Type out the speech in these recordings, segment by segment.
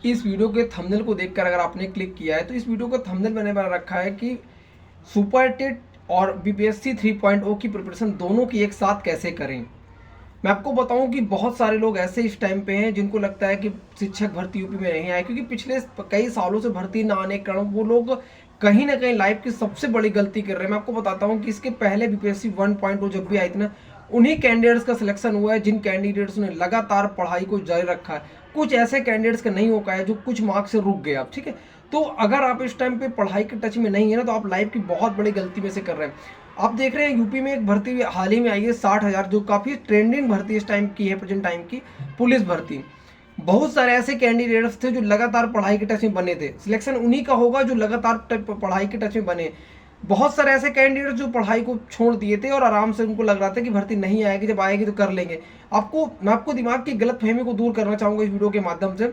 इस वीडियो के थंबनेल को देखकर अगर आपने क्लिक किया है तो इस वीडियो का थंबनेल मैंने बना रखा है कि सुपर टेट और बीपीएससी 3.0 की प्रिपरेशन दोनों की एक साथ कैसे करें। मैं आपको बताऊं कि बहुत सारे लोग ऐसे इस टाइम पे हैं जिनको लगता है कि शिक्षक भर्ती यूपी में नहीं आए, क्योंकि पिछले कई सालों से भर्ती ना आने के कारण वो लोग कहीं ना कहीं लाइफ की सबसे बड़ी गलती कर रहे हैं। मैं आपको बताता हूं कि इसके पहले बीपीएससी 1.0 जब भी आई थी ना, उन्हीं कैंडिडेट्स का सिलेक्शन हुआ है जिन कैंडिडेट्स ने लगातार पढ़ाई को जारी रखा है। कुछ ऐसे कैंडिडेट्स का नहीं हो पाया जो कुछ मार्क्स से रुक गए आप, ठीक है। तो अगर आप इस टाइम पे पढ़ाई के टच में नहीं है ना, तो आप लाइफ की बहुत बड़ी गलती में से कर रहे हैं। आप देख रहे हैं यूपी में एक भर्ती हाल ही में आई है 60,000, जो काफ़ी ट्रेंडिंग भर्ती इस टाइम की है, प्रेजेंट टाइम की पुलिस भर्ती। बहुत सारे ऐसे कैंडिडेट्स थे जो लगातार पढ़ाई के टच में बने थे, सिलेक्शन उन्हीं का होगा जो लगातार पढ़ाई के टच में बने। बहुत सारे ऐसे कैंडिडेट जो पढ़ाई को छोड़ दिए थे और आराम से उनको लग रहा था कि भर्ती नहीं आएगी, जब आएगी तो कर लेंगे। मैं आपको दिमाग की गलत फहमी को दूर करना चाहूँगा इस वीडियो के माध्यम से।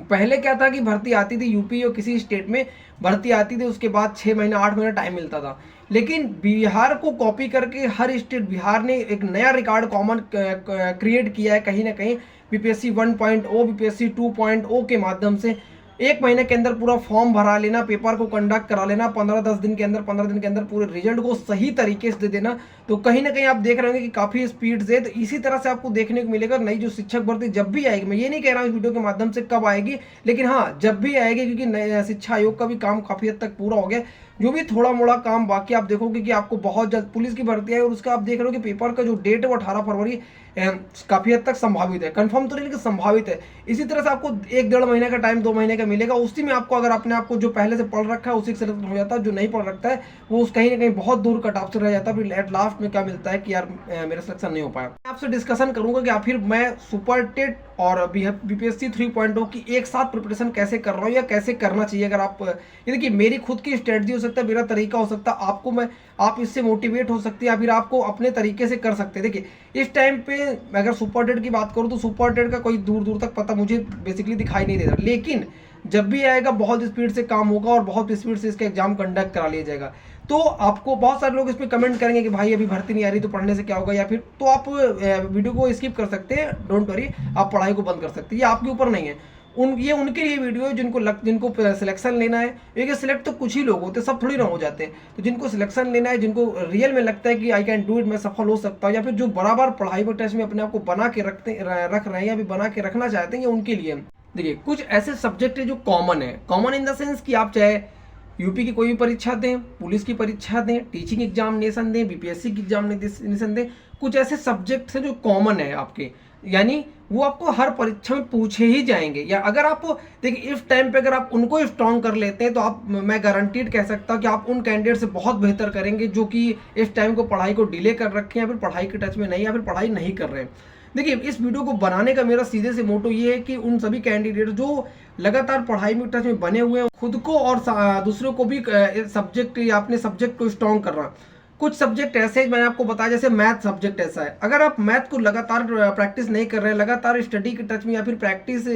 पहले क्या था कि भर्ती आती थी यूपी और किसी स्टेट में भर्ती आती थी, उसके बाद 6 महीना 8 महीना टाइम मिलता था। लेकिन बिहार को कॉपी करके हर स्टेट, बिहार ने एक नया रिकॉर्ड कॉमन क्रिएट किया है कहीं ना कहीं बीपीएससी 1.0 बीपीएससी 2.0 के माध्यम से। एक महीने के अंदर पूरा फॉर्म भरा लेना, पेपर को कंडक्ट करा लेना, 15-10 दिन के अंदर, 15 दिन के अंदर पूरे रिजल्ट को सही तरीके से दे देना। तो कहीं ना कहीं आप देख रहे होंगे कि काफ़ी स्पीड से, तो इसी तरह से आपको देखने को मिलेगा नई जो शिक्षक भर्ती जब भी आएगी। मैं ये नहीं कह रहा हूँ इस वीडियो के माध्यम से कब आएगी, लेकिन हाँ जब भी आएगी, क्योंकि शिक्षा आयोग का भी काम काफ़ी हद तक पूरा हो गया। जो भी थोड़ा मोड़ा काम बाकी, आप देखोगे कि आपको बहुत जल्द पुलिस की भर्ती है, और उसका आप देख रहे हो कि पेपर का जो डेट है वो 18 फरवरी काफ़ी हद तक संभावित है, कंफर्म तो नहीं लेकिन संभावित है। इसी तरह से आपको 1-1.5 महीने का टाइम, 2 महीने का मिलेगा। उसी में आपको अगर अपने आप को जो पहले से पढ़ रखा है उसी से सिलेक्ट हो जाता है, जो नहीं पढ़ रखता है वो उस कहीं ना कहीं बहुत दूर कट ऑफ से रह जाता है। फिर एट लास्ट में क्या मिलता है कि यार मेरा सिलेक्शन नहीं हो पाया। मैं आपसे डिस्कशन करूंगा कि फिर मैं सुपर टेट और बीपीएससी 3.0 की एक साथ प्रिपरेशन कैसे कर रहा हूँ या कैसे करना चाहिए। अगर आप ये देखिए, मेरी खुद की स्ट्रेटजी हो सकता है, मेरा तरीका हो सकता है, आप इससे मोटिवेट हो सकते हैं या फिर आपको अपने तरीके से कर सकते हैं। देखिए इस टाइम पे अगर सुपर टेट की बात करूँ तो सुपर टेट का कोई दूर दूर तक पता मुझे बेसिकली दिखाई नहीं देता, लेकिन जब भी आएगा बहुत स्पीड से काम होगा और बहुत स्पीड से इसका एग्जाम कंडक्ट करा लिया जाएगा। तो आपको बहुत सारे लोग इसमें कमेंट करेंगे कि भाई अभी भर्ती नहीं आ रही तो पढ़ने से क्या होगा, या फिर तो आप वीडियो को स्किप कर सकते हैं, डोंट वरी, आप पढ़ाई को बंद कर सकते हैं, ये आपके ऊपर नहीं है। ये उनके लिए वीडियो है जिनको सिलेक्शन लेना है। क्योंकि सिलेक्ट तो कुछ ही लोग होते हैं, सब थोड़ी ना हो जाते हैं। तो जिनको सिलेक्शन लेना है, जिनको रियल में लगता है कि आई कैन डू इट, मैं सफल हो सकता हूँ, या फिर जो बराबर पढ़ाई में टच में अपने आप को बना के रख रहे हैं या फिर बना के रखना चाहते हैं, ये उनके लिए। देखिए कुछ ऐसे सब्जेक्ट है जो कॉमन है, कॉमन इन द सेंस कि आप चाहे यूपी की कोई भी परीक्षा दें, पुलिस की परीक्षा दें, टीचिंग एग्जामिनेशन दें, बीपीएससी की एग्जामिनेशन दें, कुछ ऐसे सब्जेक्ट्स हैं जो कॉमन है आपके, यानी वो आपको हर परीक्षा में पूछे ही जाएंगे। या अगर आप देखिए इस टाइम पे अगर आप उनको स्ट्रॉन्ग कर लेते हैं तो आप, मैं गारंटीड कह सकता हूँ कि आप उन कैंडिडेट से बहुत बेहतर करेंगे जो कि इस टाइम को पढ़ाई को डिले कर रखे हैं या फिर पढ़ाई के टच में नहीं, या फिर पढ़ाई नहीं कर रहे हैं। देखिए इस वीडियो को बनाने का मेरा सीधे से मोटो ये है कि उन सभी कैंडिडेट जो लगातार पढ़ाई में टच में बने हुए हैं, खुद को और दूसरों को भी सब्जेक्ट या अपने सब्जेक्ट को स्ट्रॉन्ग कर रहा। कुछ सब्जेक्ट ऐसे मैंने आपको बताया, जैसे मैथ सब्जेक्ट ऐसा है, अगर आप मैथ को लगातार प्रैक्टिस नहीं कर रहे हैं, लगातार स्टडी के टच में या फिर प्रैक्टिस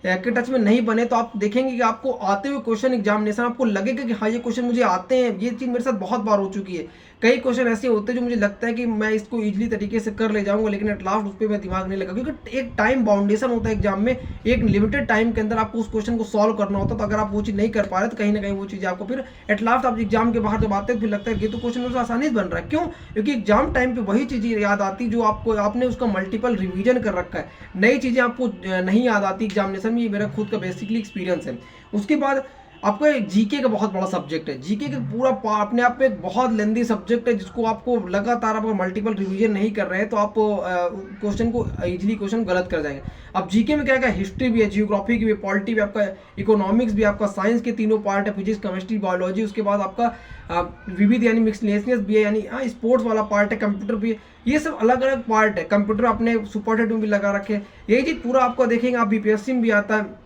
के टच में नहीं बने, तो आप देखेंगे कि आपको आते हुए क्वेश्चन एग्जामिनेशन आपको लगेगा कि हाँ ये क्वेश्चन मुझे आते हैं। ये चीज़ मेरे साथ बहुत बार हो चुकी है। कई क्वेश्चन ऐसे होते हैं जो मुझे लगता है कि मैं इसको इजीली तरीके से कर ले जाऊंगा, लेकिन एट लास्ट उस पर मैं दिमाग नहीं लगा, क्योंकि एक टाइम बाउंडेशन होता है एग्जाम में, एक लिमिटेड टाइम के अंदर आपको उस क्वेश्चन को सॉल्व करना होता है। तो अगर आप वो चीज़ नहीं कर पा रहे तो कहीं ना कहीं वो चीज़ आपको फिर एट लास्ट आप एग्जाम के बाहर जब आते हैं फिर लगता है कि तो क्वेश्चन मेरे आसानी से बन रहा है। क्यों? क्योंकि एग्जाम टाइम पे वही चीज़ें याद आती जो आपने उसका मल्टीपल रिविजन कर रखा है, नई चीज़ें आपको नहीं याद आती एग्जामिनेशन में। ये मेरा खुद का बेसिकली एक्सपीरियंस है। उसके बाद आपका एक जीके का बहुत बड़ा सब्जेक्ट है। जीके का पूरा अपने आप में एक बहुत लेंदी सब्जेक्ट है, जिसको आपको लगातार आप मल्टीपल रिवीजन नहीं कर रहे हैं तो आप क्वेश्चन को इजीली क्वेश्चन गलत कर जाएंगे। अब जीके में क्या क्या, हिस्ट्री भी है, जियोग्राफी की भी, पॉलिटी भी, आपका इकोनॉमिक्स भी, आपका साइंस के तीनों पार्ट है, फिजिक्स केमिस्ट्री बायोलॉजी। उसके बाद आपका विविध यानी मिक्सलेनियस भी है, यानी स्पोर्ट्स वाला पार्ट है, कंप्यूटर भी है। ये सब अलग अलग पार्ट है। कंप्यूटर अपने सुपर टेट में भी लगा रखे हैं। यही चीज़ पूरा आपको देखेंगे आप बीपीएससी में भी आता है।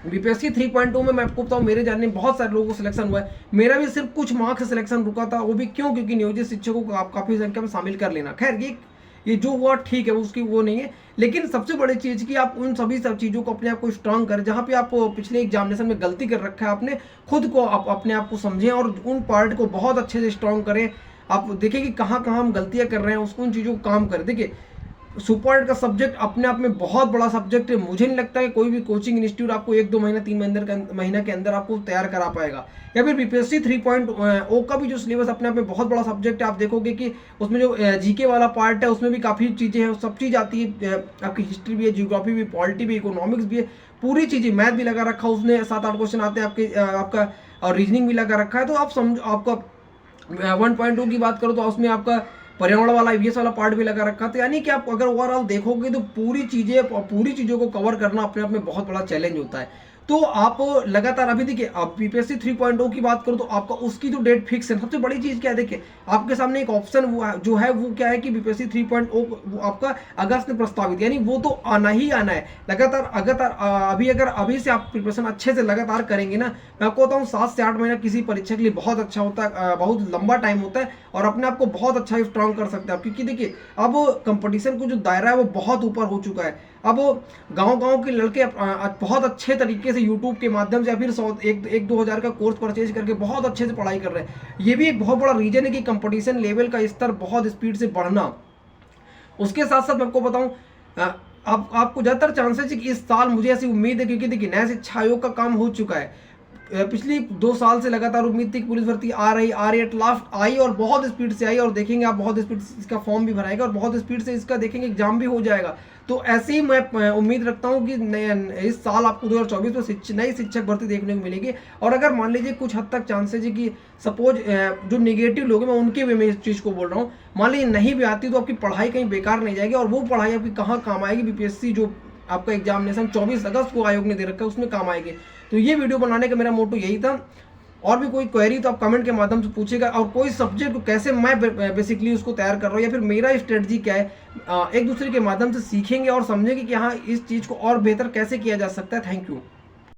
बीपीएससी 3.2 में मैं आपको बताऊं, मेरे जानने में बहुत सारे लोगों को सिलेक्शन हुआ है। मेरा भी सिर्फ कुछ मार्क्स से सिलेक्शन रुका था, वो भी क्यों? क्योंकि नियोजित शिक्षकों को आप काफ़ी संख्या में शामिल कर लेना। खैर ये जो हुआ ठीक है, उसकी वो नहीं है, लेकिन सबसे बड़ी चीज़ कि आप उन सब चीज़ों को अपने आप को स्ट्रांग करें। जहाँ पे आप पिछले एग्जामिनेशन में गलती कर रखा है आपने, खुद को आप अपने आप को समझें और उन पार्ट को बहुत अच्छे से स्ट्रांग करें। आप देखिए कि कहाँ कहाँ हम गलतियाँ कर रहे हैं, उसको उन चीज़ों को काम करें। देखिए सुपर का सब्जेक्ट अपने आप में बहुत बड़ा सब्जेक्ट है। मुझे नहीं लगता कि कोई भी कोचिंग इंस्टीट्यूट आपको 1-2 महीना 3 महीना के अंदर आपको तैयार करा पाएगा। या फिर बीपीएससी 3.0 का भी जो सिलेबस अपने आप में बहुत बड़ा सब्जेक्ट है। आप देखोगे कि उसमें जो जीके वाला पार्ट है उसमें भी काफ़ी चीज़ें हैं, सब चीज़ आती है। आपकी हिस्ट्री भी है, जियोग्राफी भी, पॉलिटी भी, इकोनॉमिक्स भी है, पूरी चीज़ें, मैथ भी लगा रखा है उसने, 7-8 क्वेश्चन आते हैं आपके, आपका और रीजनिंग भी लगा रखा है। तो आप समझो, आपका 1.2 की बात करो तो उसमें आपका पर्यावरण वाला ईवीएस वाला पार्ट भी लगा रखा था। यानी कि आप अगर ओवरऑल देखोगे तो पूरी चीज़ों को कवर करना अपने आप में बहुत बड़ा चैलेंज होता है। तो आप लगातार, अभी देखिए आप बीपीएससी 3.0 की बात करो तो आपका उसकी तो डेट फिक्स है। सबसे बड़ी चीज़ क्या है, देखिए आपके सामने एक ऑप्शन जो है वो क्या है कि बीपीएससी 3.0 आपका अगस्त में प्रस्तावित, यानी वो तो आना ही आना है लगातार। अभी से आप प्रिपरेशन अच्छे से लगातार करेंगे ना, मैं आपको बताऊँ 7 से 8 महीना किसी परीक्षा के लिए बहुत अच्छा होता है, बहुत लंबा टाइम होता है और अपने आप को बहुत अच्छा स्ट्रांग कर सकते हैं आप। क्योंकि देखिए अब कंपटीशन को जो दायरा है वो बहुत ऊपर हो चुका है। अब गांव-गांव के लड़के बहुत अच्छे तरीके से यूट्यूब के माध्यम से या फिर 1-2 हज़ार का कोर्स परचेज करके बहुत अच्छे से पढ़ाई कर रहे हैं। ये भी एक बहुत बड़ा रीजन है कि कंपटीशन लेवल का स्तर बहुत स्पीड से बढ़ना। उसके साथ साथ मैं आपको बताऊं, आपको ज़्यादातर चांसेस है कि इस साल, मुझे ऐसी उम्मीद है क्योंकि देखिए नया शिक्षा आयोग का काम हो चुका है। पिछली 2 साल से लगातार उम्मीद थी कि पुलिस भर्ती आ रही एट लास्ट आई और बहुत स्पीड से आई, और देखेंगे आप बहुत स्पीड से इसका फॉर्म भी भराएगा और बहुत स्पीड से इसका देखेंगे एग्जाम भी हो जाएगा। तो ऐसे ही मैं उम्मीद रखता हूँ कि इस साल आपको 2024 में नई शिक्षक भर्ती देखने को मिलेगी। और अगर मान लीजिए कुछ हद तक चांसेज है कि सपोज जो नेगेटिव लोग हैं, मैं उनके वे में इस चीज़ को बोल रहा हूँ, मान लीजिए नहीं भी आती तो आपकी पढ़ाई कहीं बेकार नहीं जाएगी और वो पढ़ाई आपकी कहाँ काम आएगी, बीपीएससी जो आपका एग्जामिनेशन 24 अगस्त को आयोग ने दे रखा है उसमें काम आएगी। तो ये वीडियो बनाने का मेरा मोटो यही था। और भी कोई क्वेरी तो आप कमेंट के माध्यम से पूछेगा, और कोई सब्जेक्ट को कैसे मैं बेसिकली उसको तैयार कर रहा हूँ या फिर मेरा स्ट्रेटजी क्या है, एक दूसरे के माध्यम से सीखेंगे और समझेंगे कि हाँ इस चीज़ को और बेहतर कैसे किया जा सकता है। Thank you.